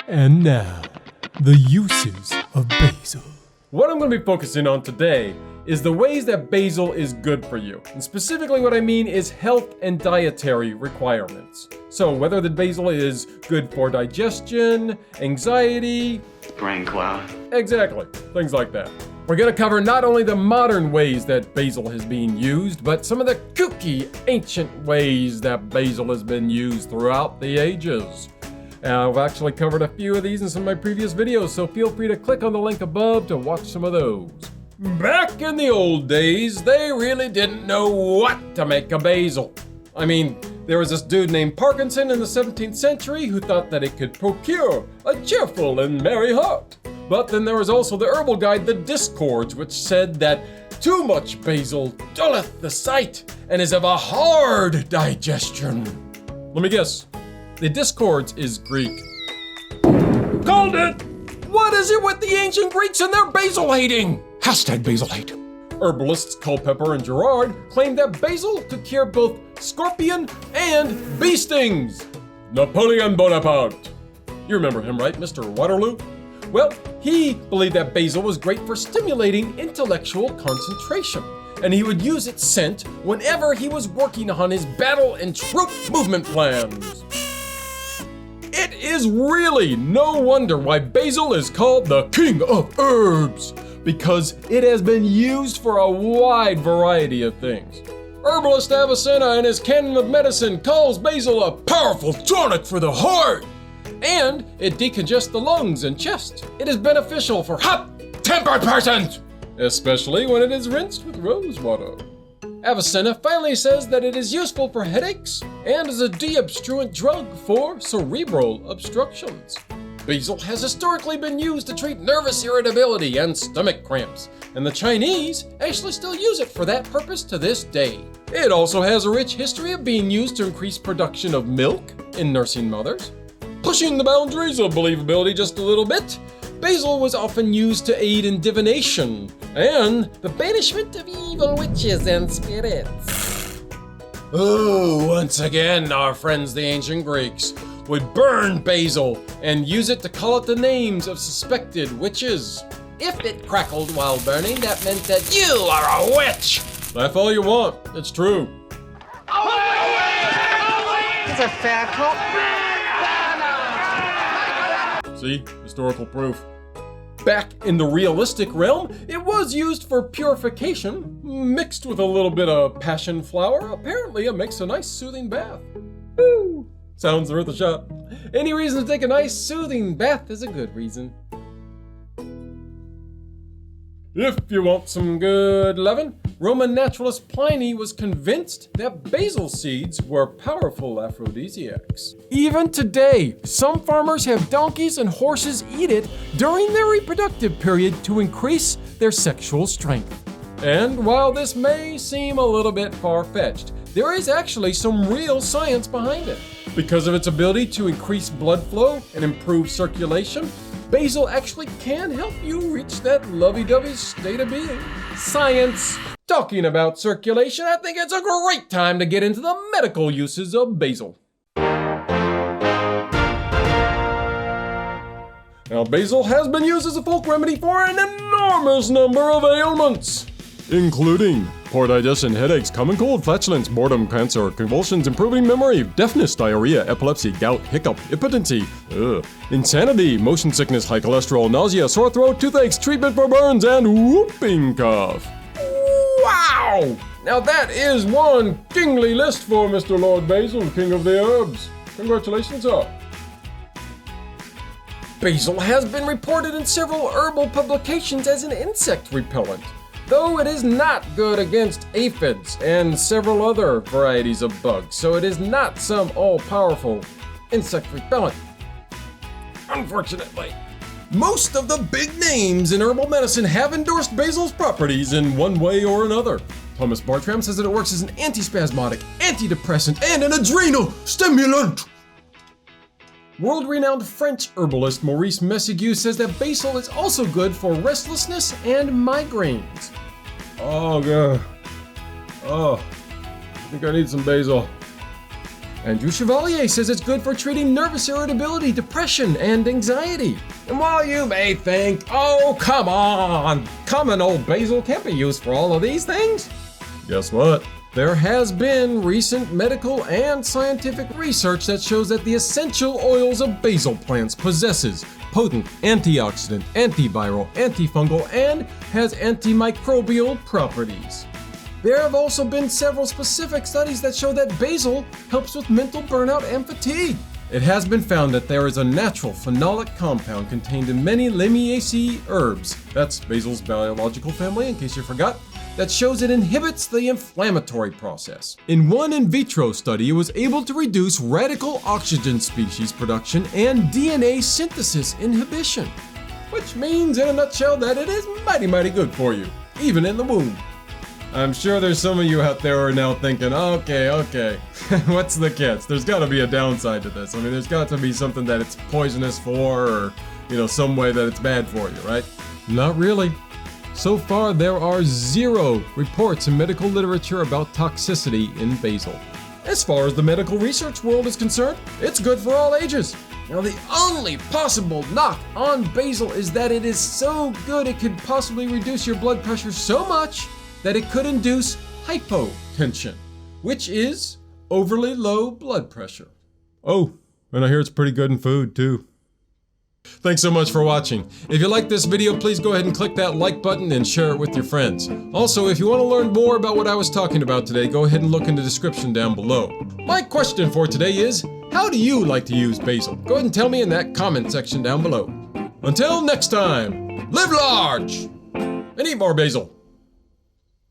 And now, the uses of basil. What I'm going to be focusing on today is the ways that basil is good for you. And specifically what I mean is health and dietary requirements. So whether the basil is good for digestion, anxiety, brain cloud. Exactly, things like that. We're going to cover not only the modern ways that basil has been used, but some of the kooky ancient ways that basil has been used throughout the ages. I've actually covered a few of these in some of my previous videos, so feel free to click on the link above to watch some of those. Back in the old days, they really didn't know what to make of basil. I mean, there was this dude named Parkinson in the 17th century who thought that it could procure a cheerful and merry heart. But then there was also the herbal guide, the Discords, which said that too much basil dulleth the sight and is of a hard digestion. Let me guess. The Discords is Greek. Called it! What is it with the ancient Greeks and their basil hating? #basil hate. Herbalists Culpeper and Gerard claimed that basil could cure both scorpion and bee stings. Napoleon Bonaparte. You remember him, right, Mr. Waterloo? Well, he believed that basil was great for stimulating intellectual concentration, and he would use its scent whenever he was working on his battle and troop movement plans. It is really no wonder why basil is called the king of herbs, because it has been used for a wide variety of things. Herbalist Avicenna in his Canon of Medicine calls basil a powerful tonic for the heart, and it decongests the lungs and chest. It is beneficial for hot-tempered persons, especially when it is rinsed with rose water. Avicenna finally says that it is useful for headaches and is a deobstruent drug for cerebral obstructions. Basil has historically been used to treat nervous irritability and stomach cramps, and the Chinese actually still use it for that purpose to this day. It also has a rich history of being used to increase production of milk in nursing mothers. Pushing the boundaries of believability just a little bit, basil was often used to aid in divination and the banishment of evil witches and spirits. Oh, once again, our friends the ancient Greeks would burn basil and use it to call out the names of suspected witches. If it crackled while burning, that meant that you are a witch. Laugh all you want, it's true. It's a fair call. See, historical proof. Back in the realistic realm, it was used for purification, mixed with a little bit of passion flower. Apparently, it makes a nice soothing bath. Woo! Sounds worth a shot. Any reason to take a nice soothing bath is a good reason. If you want some good lovin', Roman naturalist Pliny was convinced that basil seeds were powerful aphrodisiacs. Even today, some farmers have donkeys and horses eat it during their reproductive period to increase their sexual strength. And while this may seem a little bit far-fetched, there is actually some real science behind it. Because of its ability to increase blood flow and improve circulation, basil actually can help you reach that lovey-dovey state of being. Science! Talking about circulation, I think it's a great time to get into the medical uses of basil. Now, basil has been used as a folk remedy for an enormous number of ailments, including poor digestion, headaches, common cold, flatulence, boredom, cancer, convulsions, improving memory, deafness, diarrhea, epilepsy, gout, hiccup, impotency, insanity, motion sickness, high cholesterol, nausea, sore throat, toothaches, treatment for burns, and whooping cough. Wow! Now that is one kingly list for Mr. Lord Basil, King of the Herbs. Congratulations, sir. Basil has been reported in several herbal publications as an insect repellent, though it is not good against aphids and several other varieties of bugs, so it is not some all-powerful insect repellent. Unfortunately. Most of the big names in herbal medicine have endorsed basil's properties in one way or another. Thomas Bartram says that it works as an antispasmodic, antidepressant, and an adrenal stimulant. World-renowned French herbalist Maurice Messague says that basil is also good for restlessness and migraines. Oh, God. Oh, I think I need some basil. Andrew Chevalier says it's good for treating nervous irritability, depression, and anxiety. And while you may think, oh, come on, common old basil can't be used for all of these things, guess what? There has been recent medical and scientific research that shows that the essential oils of basil plants possesses potent antioxidant, antiviral, antifungal, and has antimicrobial properties. There have also been several specific studies that show that basil helps with mental burnout and fatigue. It has been found that there is a natural phenolic compound contained in many Lamiaceae herbs, that's basil's biological family in case you forgot, that shows it inhibits the inflammatory process. In one in vitro study, it was able to reduce radical oxygen species production and DNA synthesis inhibition, which means in a nutshell that it is mighty good for you, even in the womb. I'm sure there's some of you out there who are now thinking, okay, what's the catch? There's gotta be a downside to this. I mean, there's got to be something that it's poisonous for, or, some way that it's bad for you, right? Not really. So far, there are 0 reports in medical literature about toxicity in basil. As far as the medical research world is concerned, it's good for all ages. Now, the only possible knock on basil is that it is so good it could possibly reduce your blood pressure so much that it could induce hypotension, which is overly low blood pressure. Oh, and I hear it's pretty good in food too. Thanks so much for watching. If you like this video, please go ahead and click that like button and share it with your friends. Also, if you want to learn more about what I was talking about today, go ahead and look in the description down below. My question for today is, how do you like to use basil? Go ahead and tell me in that comment section down below. Until next time, live large and eat more basil.